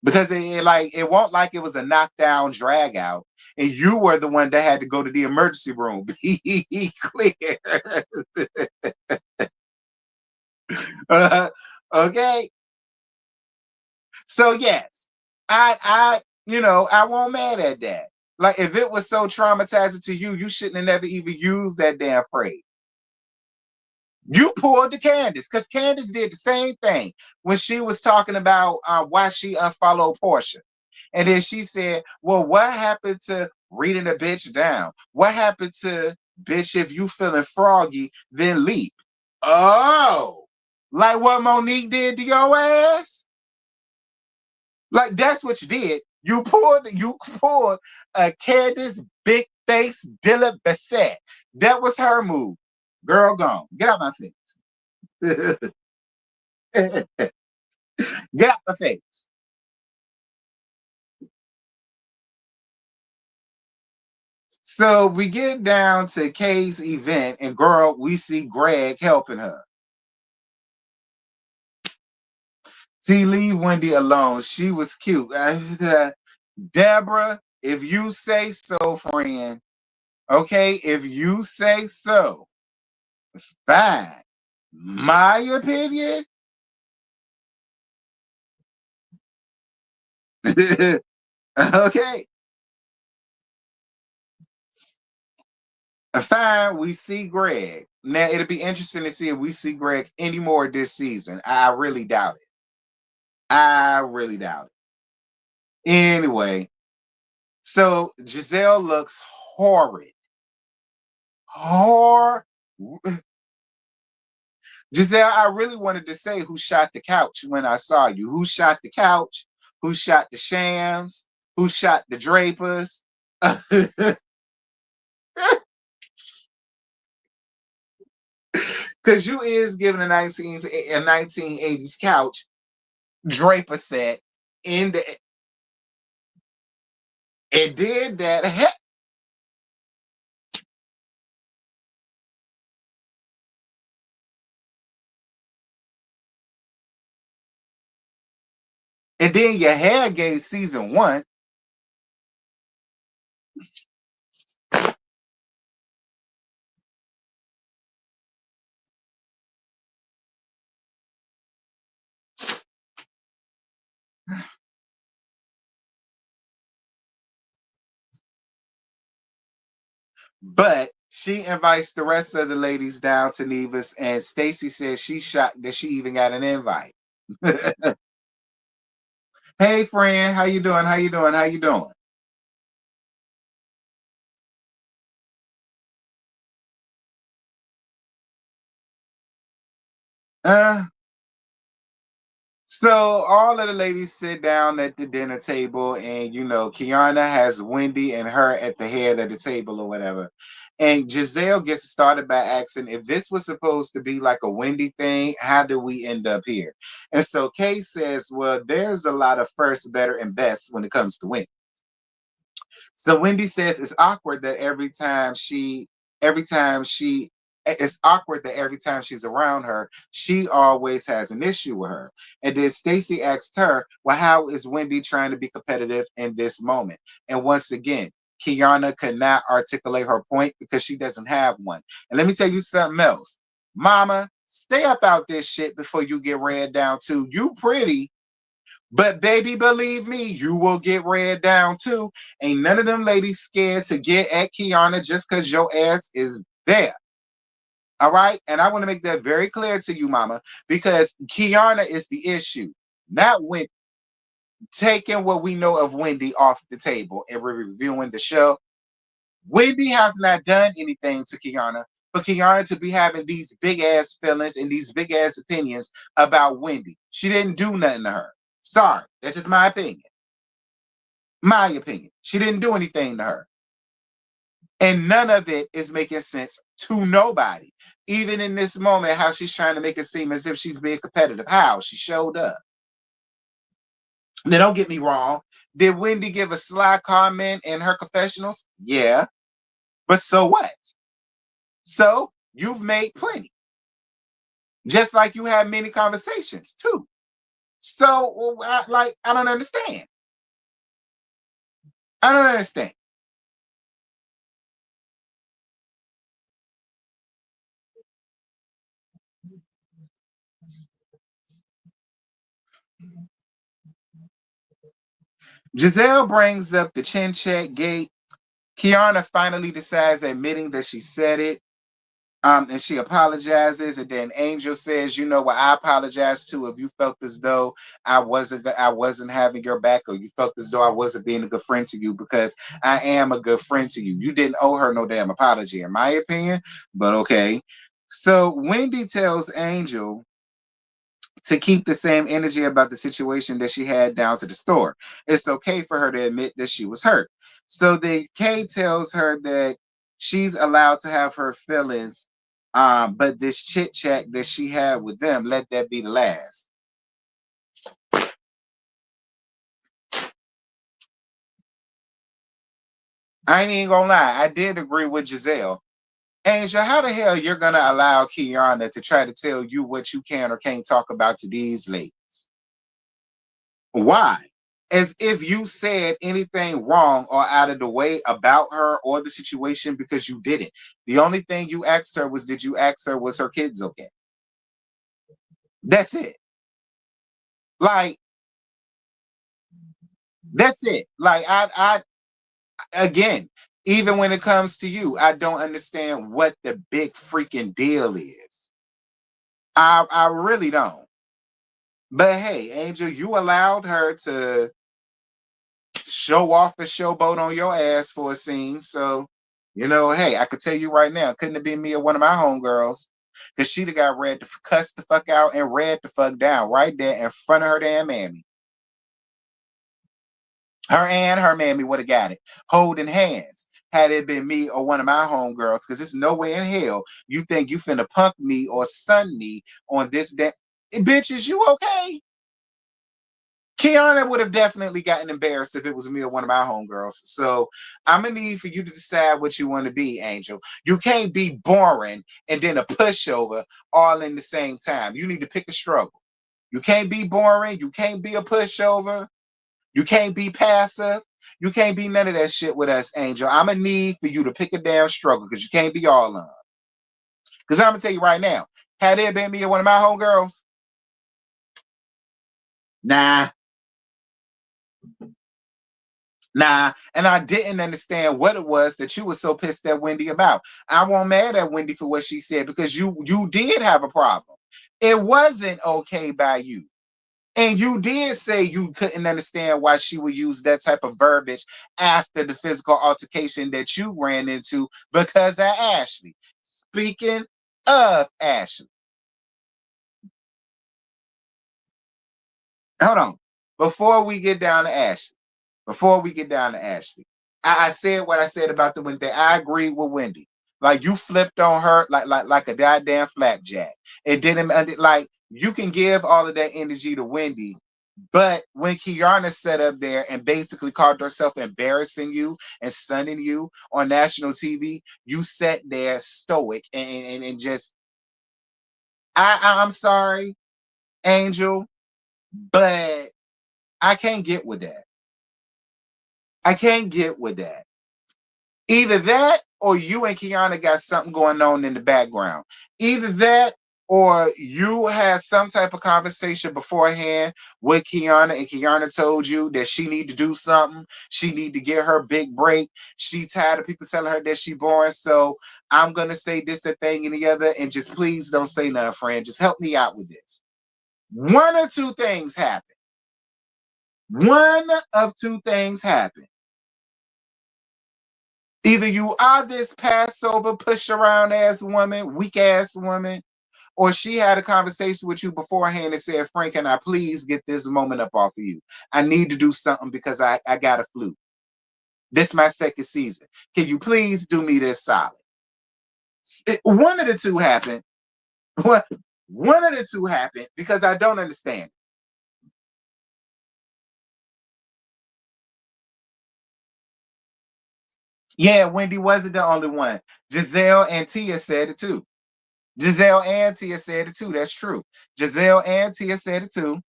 Speaker 1: Because it won't like it was a knockdown drag out, and you were the one that had to go to the emergency room. Be clear. uh, okay. So yes, I won't mad at that. Like if it was so traumatizing to you, you shouldn't have never even used that damn phrase. You pulled the Candace because Candace did the same thing when she was talking about why she unfollowed Portia. And then she said, well, what happened to reading a bitch down? What happened to bitch if you feeling froggy, then leap? Oh, like what Monique did to your ass? Like that's what you did. You pulled a Candace big face Dilla Bassett. That was her move. Girl gone. Get out my face. Get out my face. So we get down to Kay's event, and girl, we see Greg helping her. See, leave Wendy alone. She was cute. Deborah, if you say so, friend. Okay, if you say so, fine. My opinion. Okay, fine. We see Greg. Now it'll be interesting to see if we see Greg anymore this season. I really doubt it. I really doubt it. Anyway, so Giselle looks horrid. Hor Giselle, I really wanted to say who shot the couch when I saw you. Who shot the couch? Who shot the shams? Who shot the drapers? Because you is giving a 1980s couch draper set in the it did that. And then your hair gave season one. But she invites the rest of the ladies down to Neva's, and Stacy says she's shocked that she even got an invite. Hey friend, how you doing? How you doing? How you doing? Uh, so all of the ladies sit down at the dinner table, and Kiana has Wendy and her at the head of the table or whatever. And Giselle gets started by asking if this was supposed to be like a Wendy thing, how do we end up here? And so Kay says, well, there's a lot of first, better, and best when it comes to Wendy. So Wendy says it's awkward that every time she's around her, she always has an issue with her. And then Stacy asked her, well, how is Wendy trying to be competitive in this moment? And once again, Kiana could not articulate her point because she doesn't have one. And let me tell you something else. Mama, stay up out this shit before you get read down too. You pretty, but baby, believe me, you will get read down too. Ain't none of them ladies scared to get at Kiana just because your ass is there. All right. And I want to make that very clear to you, mama, because Kiana is the issue, not when taking what we know of Wendy off the table and we're reviewing the show. Wendy has not done anything to Kiana, for Kiana to be having these big ass feelings and these big ass opinions about Wendy. She didn't do nothing to her. Sorry. That's just my opinion. My opinion. She didn't do anything to her. And none of it is making sense to nobody. Even in this moment, how she's trying to make it seem as if she's being competitive. How? She showed up. Now, don't get me wrong. Did Wendy give a sly comment in her confessionals? Yeah. But so what? So you've made plenty. Just like you had many conversations too. So, I don't understand. I don't understand. Giselle brings up the chin check gate. Kiana finally decides admitting that she said it. And she apologizes, and then Angel says, "You know what? I apologize too. If you felt as though I wasn't having your back, or you felt as though I wasn't being a good friend to you, because I am a good friend to you. You didn't owe her no damn apology, in my opinion. But okay." So Wendy tells Angel to keep the same energy about the situation that she had down to the store. It's okay for her to admit that she was hurt. So the K tells her that she's allowed to have her feelings, but this chit chat that she had with them, let that be the last. I ain't even gonna lie, I did agree with Giselle. Angel, how the hell you're gonna allow Kiana to try to tell you what you can or can't talk about to these ladies? Why? As if you said anything wrong or out of the way about her or the situation, because you didn't. The only thing you asked her was, did you ask her, was her kids okay? That's it. Like, that's it. Like, again, even when it comes to you, I don't understand what the big freaking deal is. I really don't. But hey, Angel, you allowed her to show off and showboat on your ass for a scene. So, hey, I could tell you right now, couldn't have been me or one of my homegirls, because she'd have got read to cuss the fuck out and read the fuck down right there in front of her damn mammy. Her and her mammy would have got it, holding hands. Had it been me or one of my homegirls, because there's no way in hell you think you finna punk me or sun me on this day. Bitch, is you okay? Kiana would have definitely gotten embarrassed if it was me or one of my homegirls. So I'm gonna need for you to decide what you want to be, Angel. You can't be boring and then a pushover all in the same time. You need to pick a struggle. You can't be boring. You can't be a pushover. You can't be passive. You can't be none of that shit with us, Angel. I'm gonna need for you to pick a damn struggle, because you can't be all on. Because I'm gonna tell you right now, had it been me or one of my homegirls, nah. Nah, and I didn't understand what it was that you were so pissed at Wendy about. I wasn't mad at Wendy for what she said, because you did have a problem. It wasn't okay by you. And you did say you couldn't understand why she would use that type of verbiage after the physical altercation that you ran into because of Ashley. Speaking of Ashley, hold on. Before we get down to Ashley, I said what I said about the Wendy. I agree with Wendy. Like, you flipped on her like a goddamn flapjack. It didn't, like, you can give all of that energy to Wendy, but when Kiana sat up there and basically called herself embarrassing you and sunning you on national TV, you sat there stoic and just, I'm sorry, Angel, but I can't get with that. I can't get with that. Either that or you and Kiana got something going on in the background. Either that or you had some type of conversation beforehand with Kiana, and Kiana told you that she need to do something. She need to get her big break. She tired of people telling her that she boring. So I'm going to say this, a thing, and the other. And just please don't say nothing, friend. Just help me out with this. One or two things happen. One of two things happen. Either you are this Passover push around ass woman, weak ass woman, or she had a conversation with you beforehand and said, Frank, can I please get this moment up off of you? I need to do something because I got a flu. This is my second season. Can you please do me this solid? One of the two happened. One of the two happened, because I don't understand. Yeah, Wendy wasn't the only one. Giselle and Tia said it too. Giselle and Tia said it too. That's true. Giselle and Tia said it too.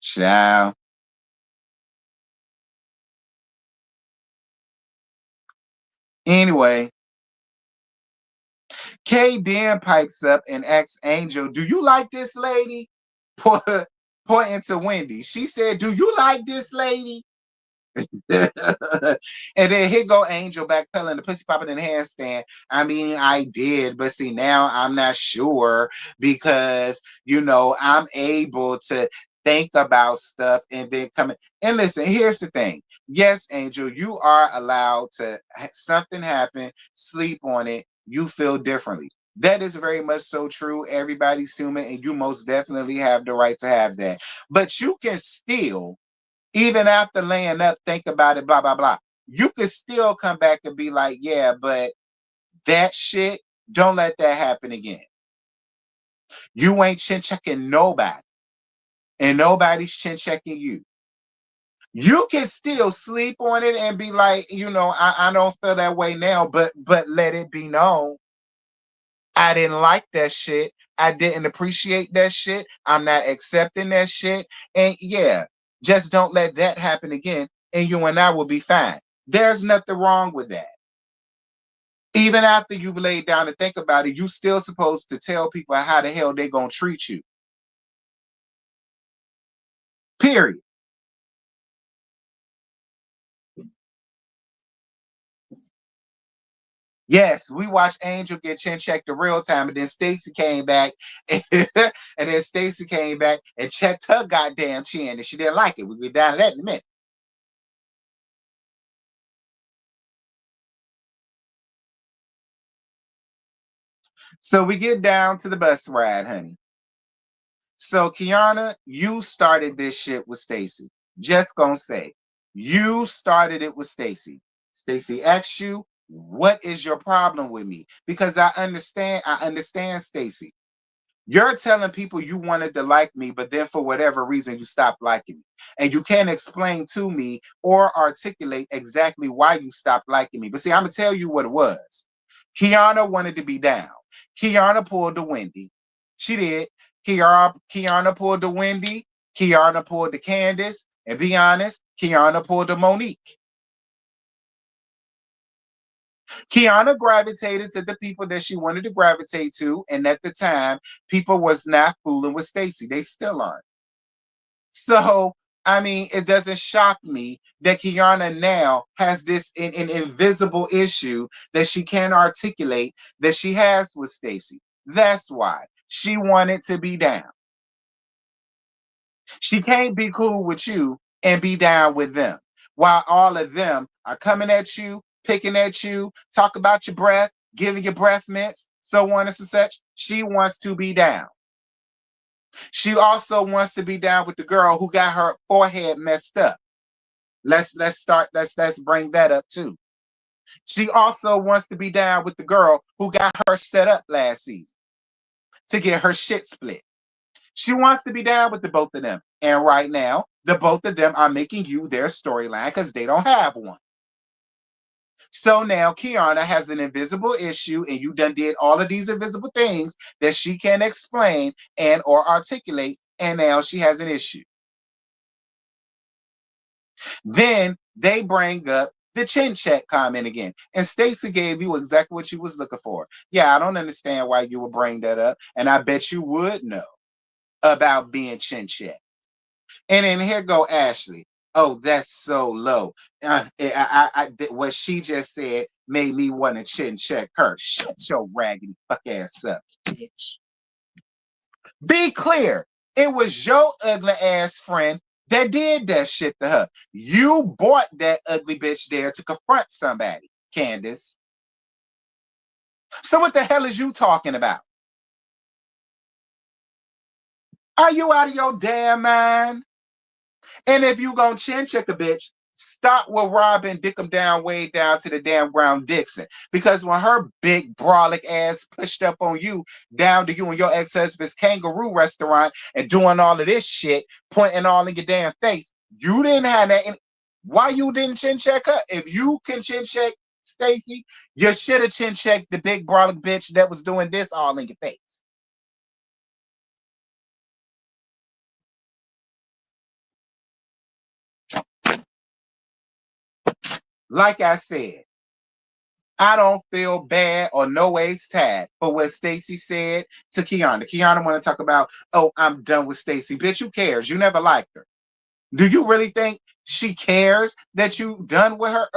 Speaker 1: Ciao. Anyway, Kay then pipes up and asks Angel, do you like this lady? Pointing to Wendy. She said, do you like this lady? And then here go Angel backpedaling, the pussy popping in the handstand. I mean, I did, but see, now I'm not sure, because I'm able to think about stuff and then come in. And listen, here's the thing. Yes, Angel, you are allowed to something happen, sleep on it, you feel differently. That is very much so true. Everybody's human, and you most definitely have the right to have that. But you can still, even after laying up, think about it, blah, blah, blah. You can still come back and be like, yeah, but that shit, don't let that happen again. You ain't chin checking nobody, and nobody's chin checking you. You can still sleep on it and be like, I don't feel that way now, but let it be known. I didn't like that shit. I didn't appreciate that shit. I'm not accepting that shit. And yeah, just don't let that happen again. And you and I will be fine. There's nothing wrong with that. Even after you've laid down and think about it, you still supposed to tell people how the hell they gonna treat you. Period. Yes, we watched Angel get chin checked in real time, and then Stacy came back, and then Stacy came back and checked her goddamn chin, and she didn't like it. We'll get down to that in a minute. So we get down to the bus ride, honey. So Kiana, you started this shit with Stacy. Just gonna say, you started it with Stacy. Stacy asked you, "What is your problem with me?" Because I understand, Stacy. You're telling people you wanted to like me, but then for whatever reason you stopped liking me. And you can't explain to me or articulate exactly why you stopped liking me. But see, I'm gonna tell you what it was. Kiana wanted to be down. Kiana pulled the Wendy. She did. Kiana pulled the Wendy. Kiana pulled the Candace. And be honest, Kiana pulled the Monique. Kiana gravitated to the people that she wanted to gravitate to, and at the time, people was not fooling with Stacy. They still aren't. So, I mean, it doesn't shock me that Kiana now has this an invisible issue that she can't articulate that she has with Stacy. That's why she wanted to be down. She can't be cool with you and be down with them. While all of them are coming at you, picking at you, talk about your breath, giving you breath mints, so on and so such. She wants to be down. She also wants to be down with the girl who got her forehead messed up. Let's bring that up too. She also wants to be down with the girl who got her set up last season to get her shit split. She wants to be down with the both of them. And right now, the both of them are making you their storyline because they don't have one. So now Kiana has an invisible issue, and you done did all of these invisible things that she can't explain and or articulate, and now she has an issue. Then they bring up the chin check comment again. And Stacey gave you exactly what you was looking for. Yeah, I don't understand why you would bring that up. And I bet you would know about being chin check. And then here go Ashley. Oh, that's so low. What she just said made me want to chin check her. Shut your raggedy fuck ass up, bitch. Be clear. It was your ugly ass friend that did that shit to her. You brought that ugly bitch there to confront somebody, Candace. So what the hell is you talking about? Are you out of your damn mind? And if you gonna chin check a bitch, start with Robin, dick him down way down to the damn ground Dixon. Because when her big brolic ass pushed up on you, down to you and your ex-husband's kangaroo restaurant and doing all of this shit, pointing all in your damn face, you didn't have that. Why you didn't chin check her? If you can chin check Stacy, you should have chin checked the big brolic bitch that was doing this all in your face. Like I said, I don't feel bad or no ways sad for what Stacy said to Kiana. Kiana want to talk about, oh, I'm done with Stacy. Bitch, who cares? You never liked her. Do you really think she cares that you done with her?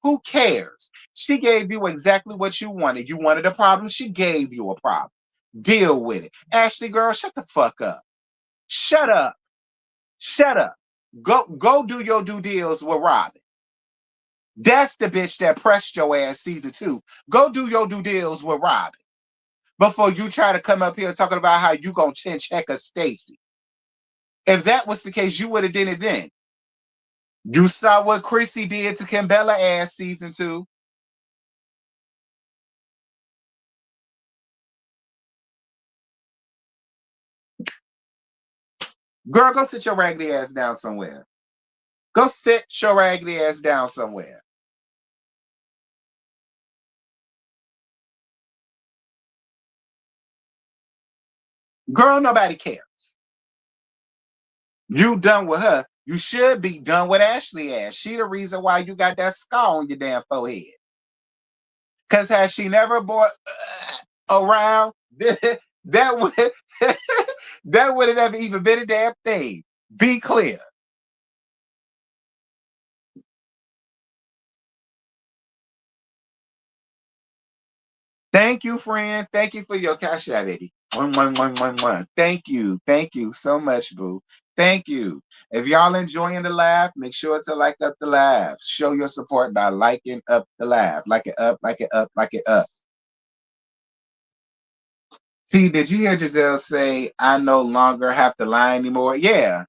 Speaker 1: Who cares? She gave you exactly what you wanted. You wanted a problem. She gave you a problem. Deal with it. Ashley, girl, shut the fuck up. Shut up. Shut up. Go do your due deals with Robin. That's the bitch that pressed your ass season 2. Go do your due deals with Robin. before you try to come up here talking about how you gonna chin check a Stacy. If that was the case, you would have done it then. You saw what Chrissy did to Kimbella ass season 2. Girl, go sit your raggedy ass down somewhere. Go sit your raggedy ass down somewhere. Girl, nobody cares. You done with her. You should be done with Ashley ass. She the reason why you got that scar on your damn forehead. Cause has she never bought around, that would that would have never even been a damn thing. Be clear. Thank you, friend. Thank you for your cash out, baby. One. Thank you. Thank you so much, boo. Thank you. If y'all enjoying the live, make sure to like up the live. Show your support by liking up the live. Like it up, like it up, like it up. See, did you hear Giselle say, I no longer have to lie anymore? Yeah.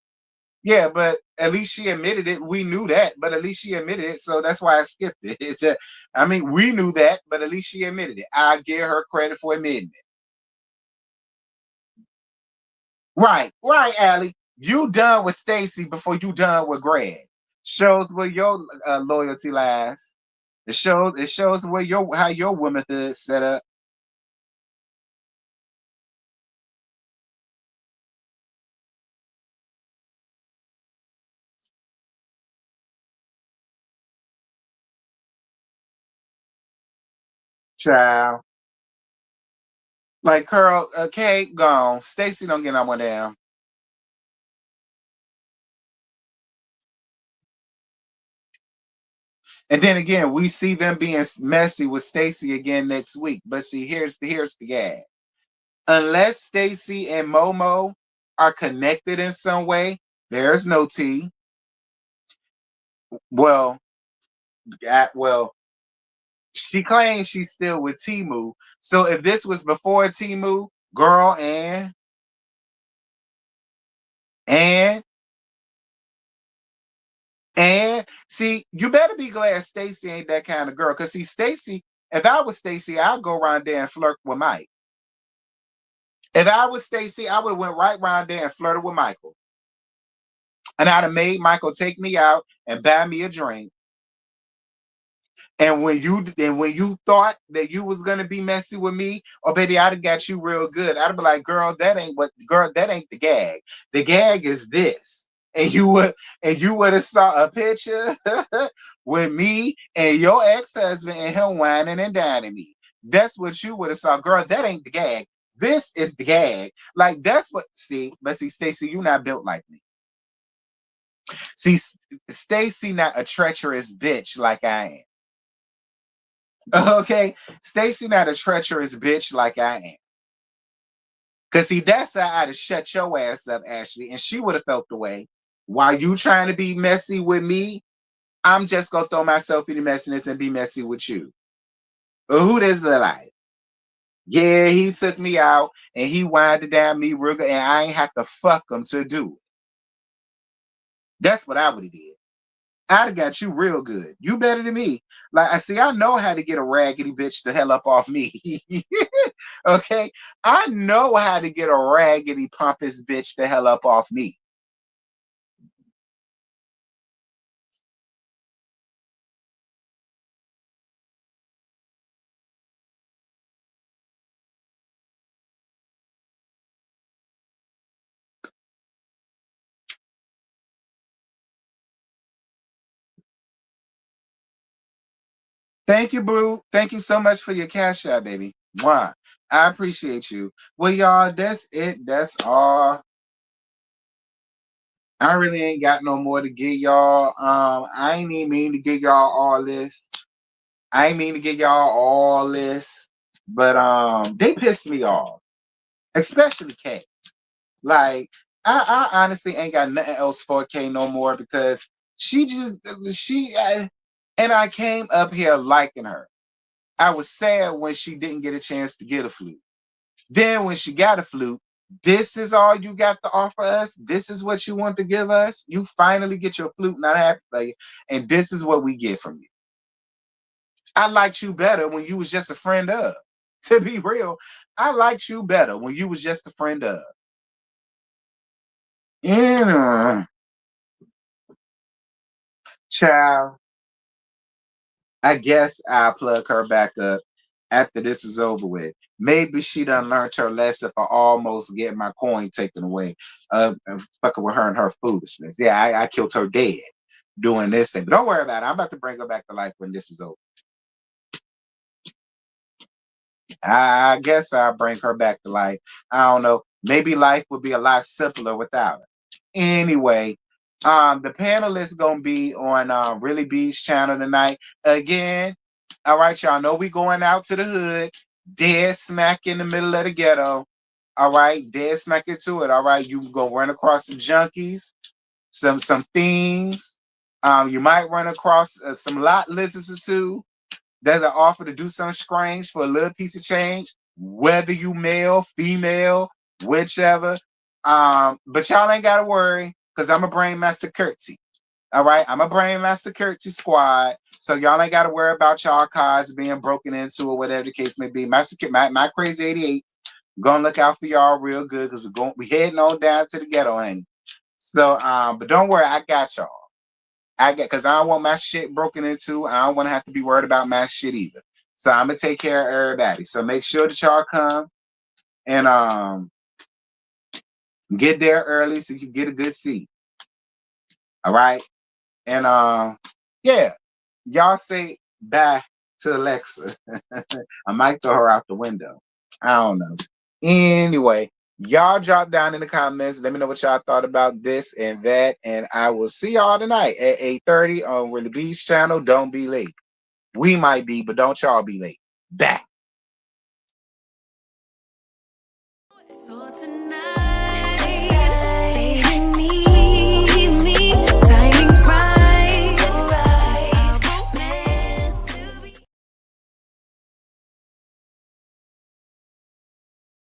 Speaker 1: Yeah, but at least she admitted it. We knew that, but at least she admitted it. So that's why I skipped it. I mean, we knew that, but at least she admitted it. I give her credit for admitting it. Right, Allie. You done with Stacy before you done with Greg. Shows where your loyalty lies. It shows where how your womanhood set up. Child. Like Curl, okay, gone. Stacy don't get no one down. And then again, we see them being messy with Stacy again next week. But see, here's the gag. Unless Stacy and Momo are connected in some way, there's no tea. Well, well, she claims she's still with Timu. So if this was before Timu, girl, and see, you better be glad Stacy ain't that kind of girl. Cause see, Stacy, if I was Stacy, I'd go around there and flirt with Mike. If I was Stacy, I would have went right around there and flirted with Michael. And I'd have made Michael take me out and buy me a drink. And when you thought that you was gonna be messy with me, oh baby, I'd have got you real good. I'd be like, girl, that ain't the gag. The gag is this. And you would have saw a picture with me and your ex-husband and him whining and dining me. That's what you would have saw. Girl, that ain't the gag. This is the gag. Like that's what but see, Stacey, you not built like me. See, Stacey not a treacherous bitch like I am. Okay, Stacy not a treacherous bitch like I am. Cause see, that's how I'd have shut your ass up, Ashley, and she would have felt the way. While you trying to be messy with me, I'm just gonna throw myself in the messiness and be messy with you. Who does the like? Yeah, he took me out and he winded down me real good, and I ain't have to fuck him to do it. That's what I would have did. I'd have got you real good. You better than me. Like I see, I know how to get a raggedy bitch the hell up off me. Okay, I know how to get a raggedy pompous bitch the hell up off me. Thank you, boo. Thank you so much for your cash out, baby. Mwah. I appreciate you. Well, y'all, that's it. That's all. I really ain't got no more to get y'all. I ain't even mean to get y'all all this. I ain't mean to get y'all all this, but they pissed me off, especially Kay. Like, I honestly ain't got nothing else for Kay no more because and I came up here liking her. I was sad when she didn't get a chance to get a flute. Then when she got a flute, this is all you got to offer us. This is what you want to give us. You finally get your flute, not happy, like, and this is what we get from you. I liked you better when you was just a friend of. To be real, I liked you better when you was just a friend of. And child, I guess I'll plug her back up after this is over with. Maybe she done learned her lesson for almost getting my coin taken away. Fucking with her and her foolishness. Yeah, I killed her dead doing this thing. But don't worry about it. I'm about to bring her back to life when this is over. I guess I'll bring her back to life. I don't know. Maybe life would be a lot simpler without her. Anyway, the panel is gonna be on Really B's channel tonight. Again, all right, y'all know we going out to the hood, dead smack in the middle of the ghetto. All right, dead smack into it. All right, you can go run across some junkies, some fiends. You might run across some lot lizards or two that are offered to do some strange for a little piece of change, whether you male, female, whichever. But y'all ain't gotta worry, because I'm a brain master Curtsy. All right, I'm a brain master Curtsy squad. So y'all ain't gotta worry about y'all cars being broken into or whatever the case may be. My crazy 88 gonna look out for y'all real good because we heading on down to the ghetto, ain't. So but don't worry, I got y'all. Because I don't want my shit broken into. I don't want to have to be worried about my shit either. So I'm gonna take care of everybody. So make sure that y'all come and get there early so you can get a good seat. All right. And yeah, y'all say bye to Alexa. I might throw her out the window. I don't know. Anyway, y'all drop down in the comments. Let me know what y'all thought about this and that. And I will see y'all tonight at 8:30 on Really Beach channel. Don't be late. We might be, but don't y'all be late. Back.